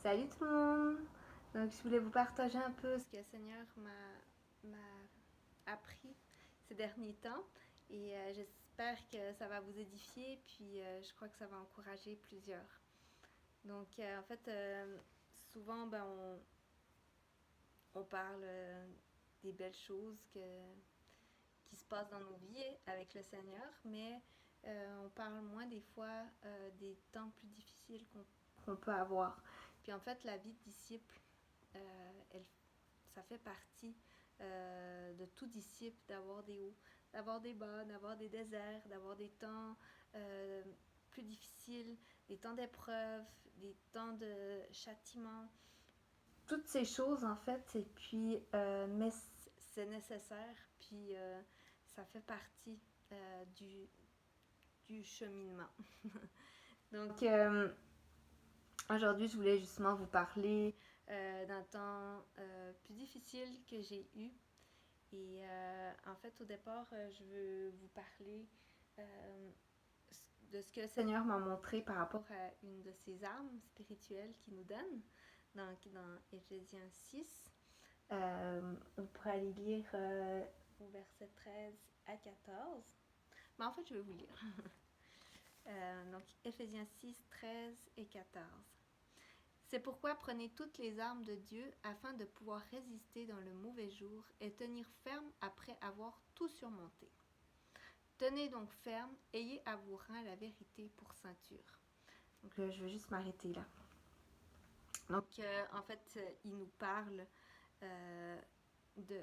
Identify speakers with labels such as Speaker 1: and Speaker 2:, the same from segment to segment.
Speaker 1: Salut tout le monde! Donc je voulais vous partager un peu ce que le Seigneur m'a appris ces derniers temps et j'espère que ça va vous édifier puis je crois que ça va encourager plusieurs. Donc en fait souvent on parle des belles choses qui se passent dans nos vies avec le Seigneur, mais on parle moins des fois des temps plus difficiles qu'on peut avoir. Puis en fait, la vie de disciple, elle, ça fait partie de tout disciple d'avoir des hauts, d'avoir des bas, d'avoir des déserts, d'avoir des temps euh, plus difficiles, des temps d'épreuve, des temps de châtiment. Toutes ces choses en fait, et puis, mais c'est nécessaire, puis ça fait partie du cheminement. Donc, aujourd'hui, je voulais justement vous parler d'un temps plus difficile que j'ai eu. Et en fait, au départ, je veux vous parler euh, de ce que le Seigneur m'a montré par rapport à une de ses armes spirituelles qu'il nous donne, dans Éphésiens 6. On pourrait aller lire au verset 13 à 14. Mais en fait, je vais vous lire. Donc, Éphésiens 6, 13 et 14. C'est pourquoi prenez toutes les armes de Dieu afin de pouvoir résister dans le mauvais jour et tenir ferme après avoir tout surmonté. Tenez donc ferme, ayez à vos reins la vérité pour ceinture. Donc je vais juste m'arrêter là. Donc en fait, il nous parle euh, de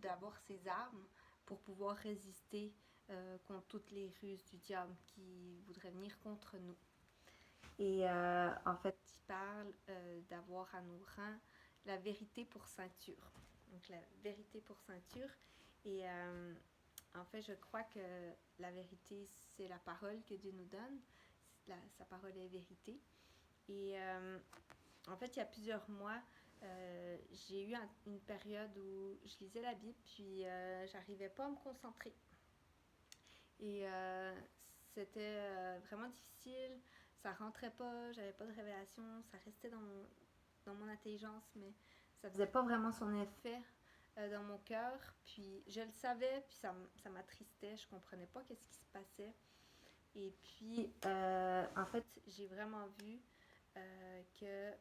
Speaker 1: d'avoir ces armes pour pouvoir résister contre toutes les ruses du diable qui voudraient venir contre nous. Et en fait, il parle d'avoir à nos reins la vérité pour ceinture. Donc la vérité pour ceinture. Et en fait, je crois que la vérité, c'est la parole que Dieu nous donne. Sa parole est vérité. Et en fait, il y a plusieurs mois, j'ai eu une période où je lisais la Bible, puis j'arrivais pas à me concentrer. Et c'était vraiment difficile, ça rentrait pas, j'avais pas de révélation, ça restait dans mon intelligence, mais ça faisait pas vraiment son effet dans mon cœur. Puis je le savais, puis ça m'attristait, je comprenais pas qu'est-ce qui se passait. Et puis, en fait, j'ai vraiment vu que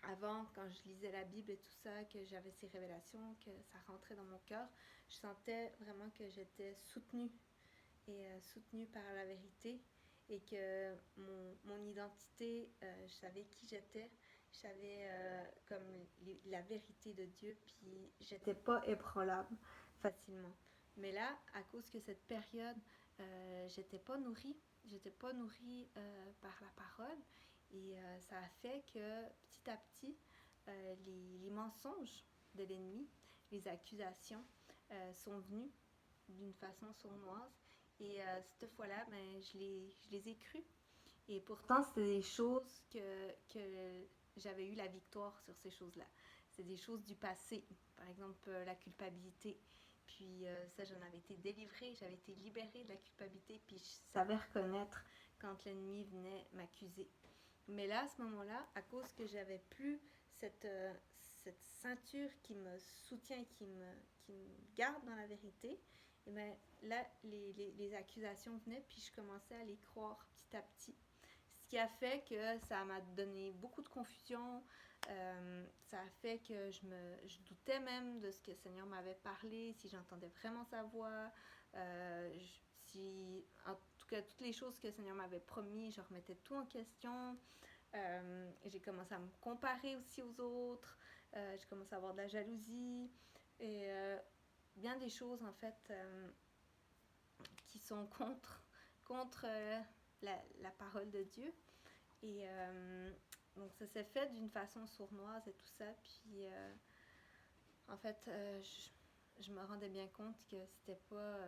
Speaker 1: avant, quand je lisais la Bible et tout ça, que j'avais ces révélations, que ça rentrait dans mon cœur, je sentais vraiment que j'étais soutenue et soutenue par la vérité et que mon identité, je savais qui j'étais, je savais comme la vérité de Dieu, puis j'étais pas ébranlable facilement. Mais là, à cause que cette période, j'étais pas nourrie par la parole et ça a fait que petit à petit, les mensonges de l'ennemi, les accusations sont venus d'une façon sournoise. Et cette fois-là, ben, je les ai crues. Et pourtant, c'était des choses que j'avais eu la victoire sur ces choses-là. C'est des choses du passé. Par exemple, la culpabilité. Puis ça, j'en avais été délivrée, j'avais été libérée de la culpabilité, puis je savais reconnaître quand l'ennemi venait m'accuser. Mais là, à ce moment-là, à cause que j'avais plus cette ceinture qui me soutient et qui me garde dans la vérité, et bien là, les accusations venaient, puis je commençais à les croire petit à petit. Ce qui a fait que ça m'a donné beaucoup de confusion. Ça a fait que je doutais même de ce que le Seigneur m'avait parlé, si j'entendais vraiment sa voix, si, en tout cas, toutes les choses que le Seigneur m'avait promis, je remettais tout en question. J'ai commencé à me comparer aussi aux autres. J'ai commencé à avoir de la jalousie. Et bien des choses, en fait, qui sont contre la parole de Dieu. Et donc, ça s'est fait d'une façon sournoise et tout ça. Puis, en fait, je me rendais bien compte que c'était pas.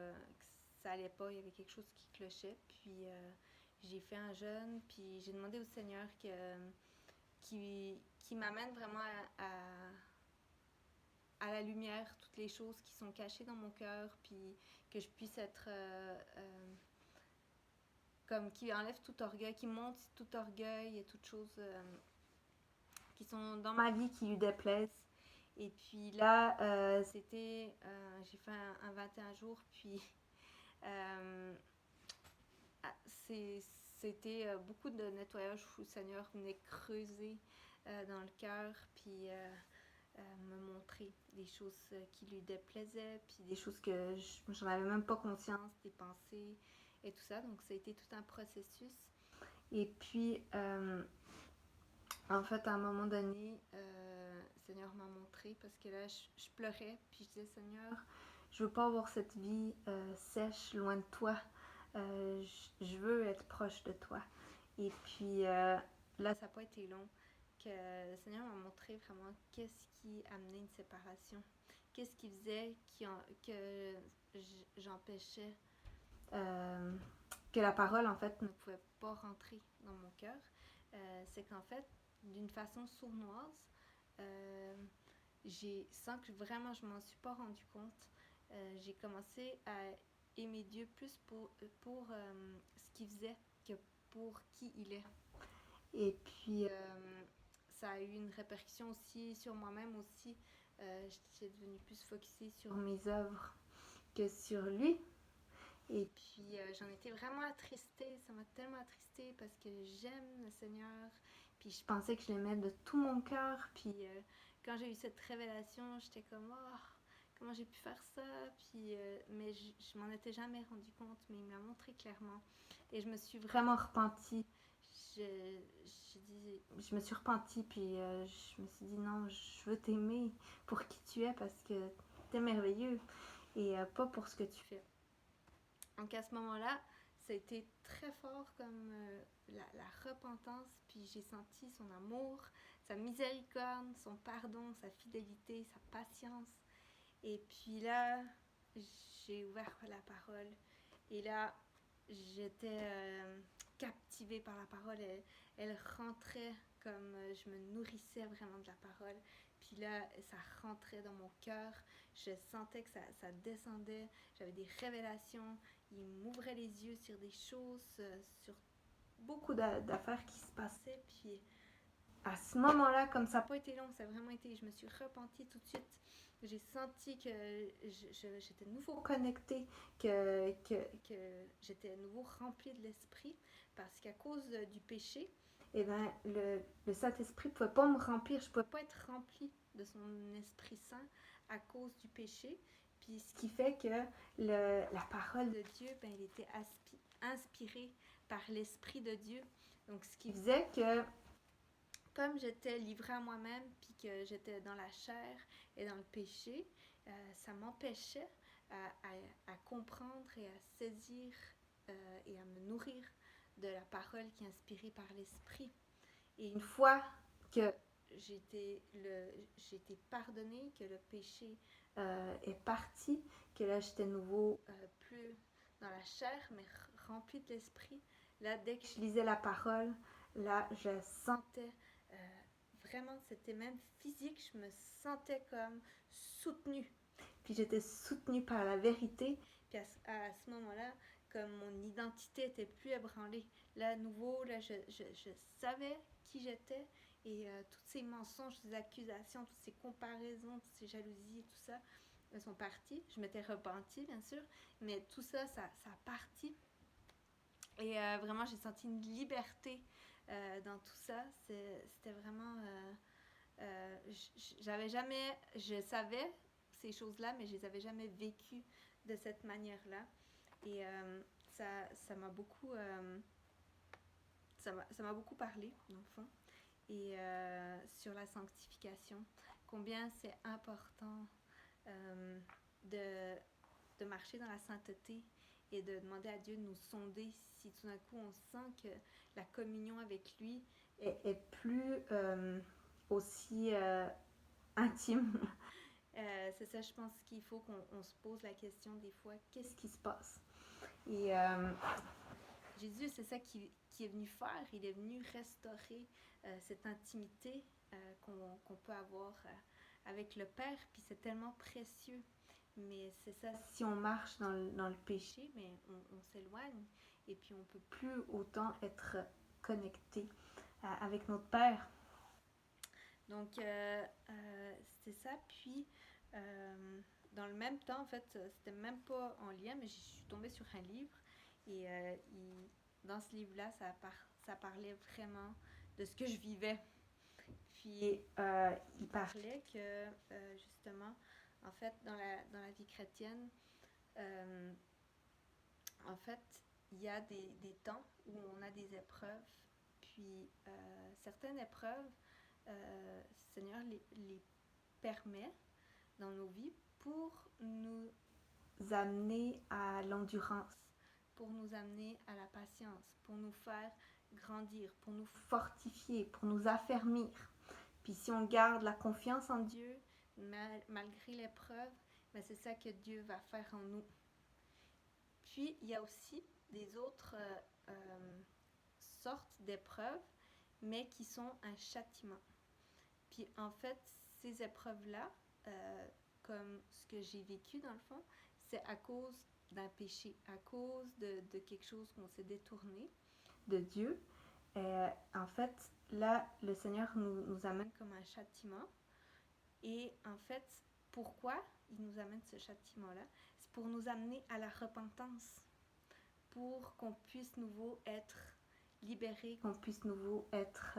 Speaker 1: Que ça allait pas, il y avait quelque chose qui clochait. Puis, j'ai fait un jeûne, puis j'ai demandé au Seigneur qui m'amène vraiment à la lumière toutes les choses qui sont cachées dans mon cœur, puis que je puisse être comme qui enlève tout orgueil, qui monte tout orgueil et toutes choses qui sont dans ma vie qui lui déplaisent. Et puis là, j'ai fait un 21 jours, puis c'était beaucoup de nettoyage où le Seigneur venait creuser dans le cœur, puis me montrer des choses qui lui déplaisaient, puis des choses que j'en avais même pas conscience, des pensées et tout ça. Donc ça a été tout un processus. Et puis, en fait, à un moment donné, le Seigneur m'a montré, parce que là, je pleurais, puis je disais, Seigneur, je veux pas avoir cette vie sèche, loin de toi. Je veux être proche de toi. Et puis, là, ça n'a pas été long que le Seigneur m'a montré vraiment qu'est-ce qui amenait une séparation. Qu'est-ce qui faisait que j'empêchais que la parole, en fait, ne pouvait pas rentrer dans mon cœur. C'est qu'en fait, d'une façon sournoise, sans que vraiment je m'en suis pas rendu compte, j'ai commencé à aimer Dieu plus pour ce qu'il faisait que pour qui il est. Et puis, ça a eu une répercussion aussi sur moi-même aussi. J'étais devenue plus focusée sur mes œuvres que sur lui. Et puis, j'en étais vraiment attristée. Ça m'a tellement attristée parce que j'aime le Seigneur. Puis, je pensais que je l'aimais de tout mon cœur. Puis, quand j'ai eu cette révélation, j'étais comme, oh, comment j'ai pu faire ça? Puis, mais je m'en étais jamais rendu compte. Mais il me l'a montré clairement. Et je me suis vraiment repentie. Je me suis repentie, puis je me suis dit non, je veux t'aimer pour qui tu es parce que t'es merveilleux et pas pour ce que tu fais. Donc à ce moment-là, ça a été très fort comme la repentance, puis j'ai senti son amour, sa miséricorde, son pardon, sa fidélité, sa patience. Et puis là, j'ai ouvert la parole et là, j'étais captivée par la parole. Elle rentrait comme je me nourrissais vraiment de la parole. Puis là, ça rentrait dans mon cœur. Je sentais que ça descendait. J'avais des révélations. Il m'ouvrait les yeux sur des choses, sur beaucoup d'affaires qui se passaient. Puis à ce moment-là, comme ça n'a pas été long, ça a vraiment été, je me suis repentie tout de suite. J'ai senti que j'étais de nouveau connectée, que j'étais de nouveau remplie de l'esprit, parce qu'à cause du péché, eh ben, le Saint-Esprit ne pouvait pas me remplir, je ne pouvais pas être remplie de son Esprit Saint à cause du péché. Puis ce qui fait que la parole de Dieu, ben, elle était inspirée par l'Esprit de Dieu. Donc ce qui faisait que comme j'étais livrée à moi-même, puis que j'étais dans la chair et dans le péché, ça m'empêchait à comprendre et à saisir et à me nourrir de la parole qui est inspirée par l'Esprit. Et une fois que j'ai été pardonnée, que le péché est parti, que là j'étais de nouveau plus dans la chair, mais remplie de l'Esprit, là dès que je lisais la parole, là je sentais vraiment, c'était même physique, je me sentais comme soutenue. Puis j'étais soutenue par la vérité. Puis à ce moment-là, comme mon identité était plus ébranlée. Là, à nouveau, là, je savais qui j'étais. Et tous ces mensonges, ces accusations, toutes ces comparaisons, toutes ces jalousies, tout ça, elles sont parties. Je m'étais repentie, bien sûr. Mais tout ça, ça a parti. Et vraiment, j'ai senti une liberté dans tout ça. C'était vraiment... je savais ces choses-là, mais je les avais jamais vécues de cette manière-là. Et ça m'a beaucoup... ça m'a beaucoup parlé, dans le fond. Et sur la sanctification, combien c'est important de marcher dans la sainteté et de demander à Dieu de nous sonder si tout d'un coup on sent que la communion avec lui est plus aussi intime. C'est ça, je pense qu'il faut qu'on se pose la question des fois, qu'est-ce qui se passe? Et Jésus, c'est ça qu'il est venu faire. Il est venu restaurer cette intimité qu'on peut avoir avec le Père, puis c'est tellement précieux. Mais c'est ça, si on marche dans le péché, mais on s'éloigne. et puis on ne peut plus autant être connecté avec notre Père. Donc, c'est ça. Puis, dans le même temps, en fait, c'était même pas en lien, mais je suis tombée sur un livre. Et dans ce livre-là, ça parlait vraiment de ce que je vivais. Puis, il parlait que, justement, en fait, dans la vie chrétienne, en fait, il y a des temps où on a des épreuves. Puis, certaines épreuves, Seigneur les permet dans nos vies pour nous amener à l'endurance, pour nous amener à la patience, pour nous faire grandir, pour nous fortifier, pour nous affermir. Puis si on garde la confiance en Dieu, malgré l'épreuve, ben c'est ça que Dieu va faire en nous. Puis il y a aussi des autres sortes d'épreuves, mais qui sont un châtiment. Puis en fait, ces épreuves-là, comme ce que j'ai vécu dans le fond, c'est à cause d'un péché, à cause de quelque chose qu'on s'est détourné de Dieu. En fait, là, le Seigneur nous amène comme un châtiment. Et en fait, pourquoi il nous amène ce châtiment-là? C'est pour nous amener à la repentance, pour qu'on puisse nouveau être libérés, qu'on puisse nouveau être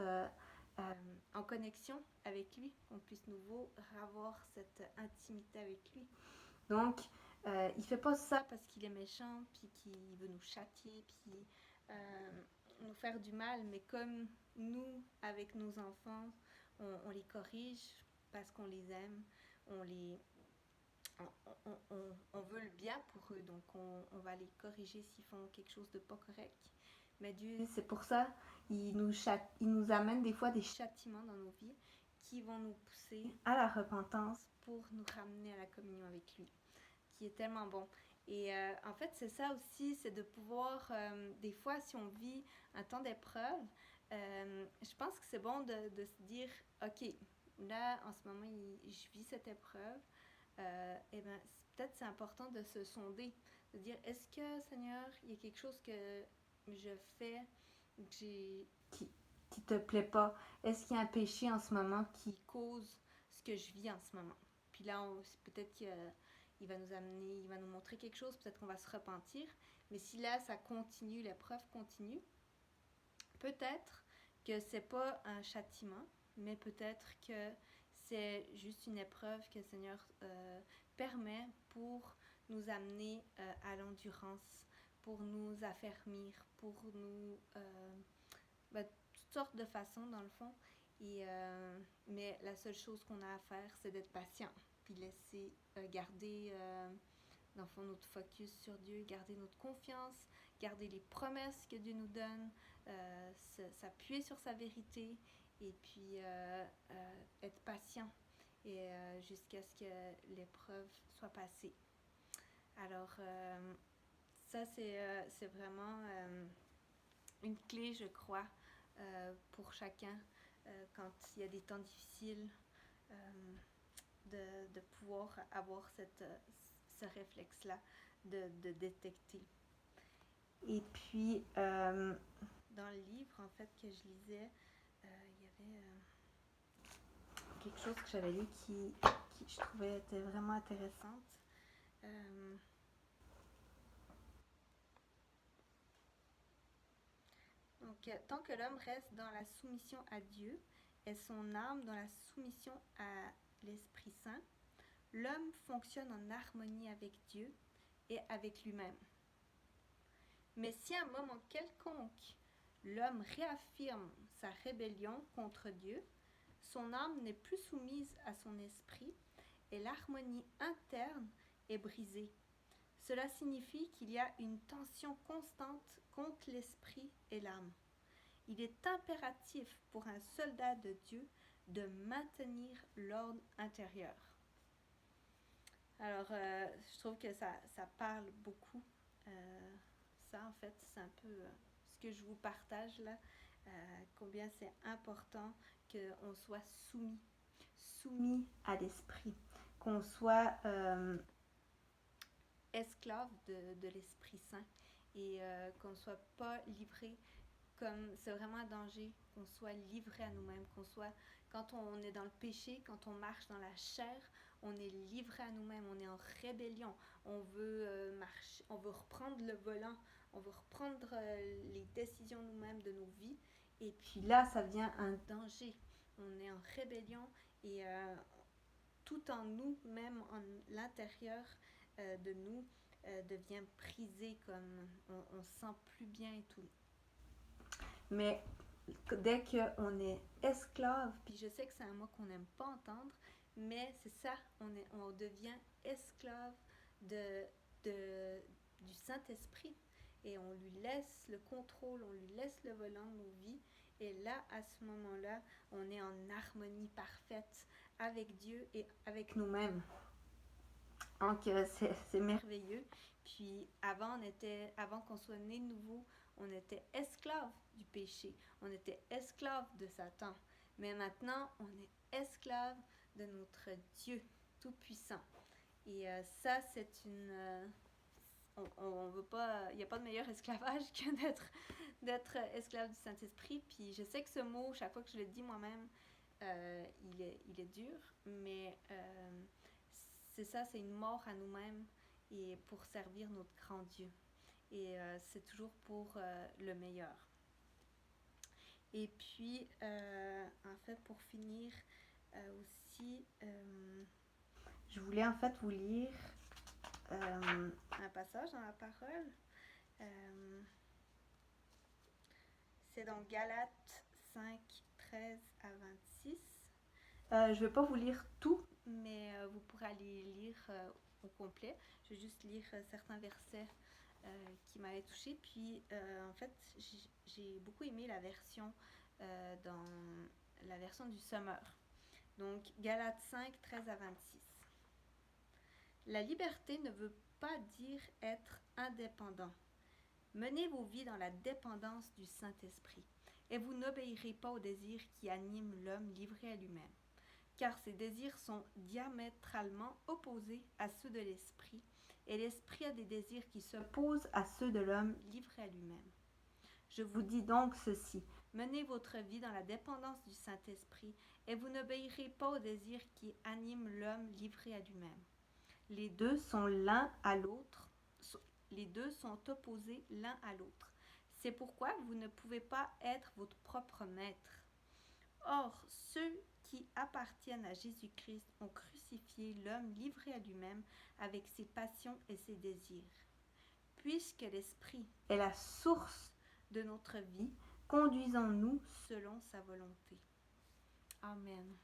Speaker 1: en connexion avec lui, qu'on puisse nouveau avoir cette intimité avec lui. Donc, il fait pas ça parce qu'il est méchant, puis qu'il veut nous châtier, puis nous faire du mal, mais comme nous, avec nos enfants, on les corrige parce qu'on les aime, on veut le bien pour eux, donc on va les corriger s'ils font quelque chose de pas correct. Mais Dieu, c'est pour ça, il nous amène des fois des châtiments dans nos vies qui vont nous pousser à la repentance pour nous ramener à la communion avec lui, qui est tellement bon. Et en fait, c'est ça aussi, c'est de pouvoir, des fois, si on vit un temps d'épreuve, je pense que c'est bon de se dire, OK, là, en ce moment, je vis cette épreuve, et ben peut-être c'est important de se sonder, de dire, est-ce que, Seigneur, il y a quelque chose que je fais qui te plaît pas? Est-ce qu'il y a un péché en ce moment qui cause ce que je vis en ce moment? Puis là, peut-être qu'il va nous amener, il va nous montrer quelque chose, peut-être qu'on va se repentir. Mais si là, ça continue, l'épreuve continue, peut-être que c'est pas un châtiment, mais peut-être que c'est juste une épreuve que le Seigneur permet pour nous amener à l'endurance, pour nous affermir, pour nous... toutes sortes de façons, dans le fond. Mais la seule chose qu'on a à faire, c'est d'être patient, puis laisser garder, dans le fond, notre focus sur Dieu, garder notre confiance, garder les promesses que Dieu nous donne, s'appuyer sur sa vérité, et puis être patient et jusqu'à ce que l'épreuve soit passée. Alors, ça, c'est vraiment une clé, je crois, pour chacun quand il y a des temps difficiles, de pouvoir avoir ce réflexe-là de détecter. Et puis, dans le livre, en fait, que je lisais, il y avait quelque chose que j'avais lu qui je trouvais était vraiment intéressante. Donc, tant que l'homme reste dans la soumission à Dieu et son âme dans la soumission à l'Esprit Saint, l'homme fonctionne en harmonie avec Dieu et avec lui-même. Mais si à un moment quelconque, l'homme réaffirme sa rébellion contre Dieu, son âme n'est plus soumise à son esprit et l'harmonie interne est brisée. Cela signifie qu'il y a une tension constante contre l'esprit et l'âme. Il est impératif pour un soldat de Dieu de maintenir l'ordre intérieur. Alors, je trouve que ça parle beaucoup. Ça, en fait, c'est un peu ce que je vous partage là. Combien c'est important qu'on soit soumis à l'esprit, qu'on soit esclave de l'Esprit Saint et qu'on ne soit pas livré comme c'est vraiment un danger, qu'on soit livré à nous-mêmes, qu'on soit, quand on est dans le péché, quand on marche dans la chair, on est livré à nous-mêmes, on est en rébellion, on veut marcher, on veut reprendre le volant, on veut reprendre les décisions nous-mêmes de nos vies, et puis là, ça devient un danger. On est en rébellion et tout en nous, même en l'intérieur de nous, devient brisé, comme on se sent plus bien et tout. Mais dès qu'on est esclave, puis je sais que c'est un mot qu'on n'aime pas entendre, mais c'est ça, on devient esclave du Saint-Esprit. Et on lui laisse le contrôle, on lui laisse le volant de nos vies. Et là, à ce moment-là, on est en harmonie parfaite avec Dieu et avec nous-mêmes. Donc, c'est merveilleux. Puis, avant qu'on soit né de nouveau, on était esclave du péché. On était esclave de Satan. Mais maintenant, on est esclave de notre Dieu Tout-Puissant. Et ça, c'est une... on veut pas... Il n'y a pas de meilleur esclavage que d'être esclave du Saint-Esprit. Puis je sais que ce mot, chaque fois que je le dis moi-même, il est dur, mais c'est ça, c'est une mort à nous-mêmes et pour servir notre grand Dieu. Et c'est toujours pour le meilleur. Et puis, en fait, pour finir aussi, je voulais en fait vous lire un passage dans la parole. C'est dans Galates 5, 13 à 26. Je ne vais pas vous lire tout, mais vous pourrez aller lire au complet. Je vais juste lire certains versets qui m'avaient touchée. Puis, en fait, j'ai beaucoup aimé la version du Summer. Donc, Galates 5, 13 à 26. La liberté ne veut pas dire être indépendant. Menez vos vies dans la dépendance du Saint-Esprit, et vous n'obéirez pas aux désirs qui animent l'homme livré à lui-même, car ces désirs sont diamétralement opposés à ceux de l'Esprit, et l'Esprit a des désirs qui s'opposent à ceux de l'homme livré à lui-même. Je vous dis donc ceci, menez votre vie dans la dépendance du Saint-Esprit, et vous n'obéirez pas aux désirs qui animent l'homme livré à lui-même. Les deux sont l'un à l'autre. Les deux sont opposés l'un à l'autre. C'est pourquoi vous ne pouvez pas être votre propre maître. Or, ceux qui appartiennent à Jésus-Christ ont crucifié l'homme livré à lui-même avec ses passions et ses désirs. Puisque l'Esprit est la source de notre vie, conduisons-nous selon sa volonté. Amen.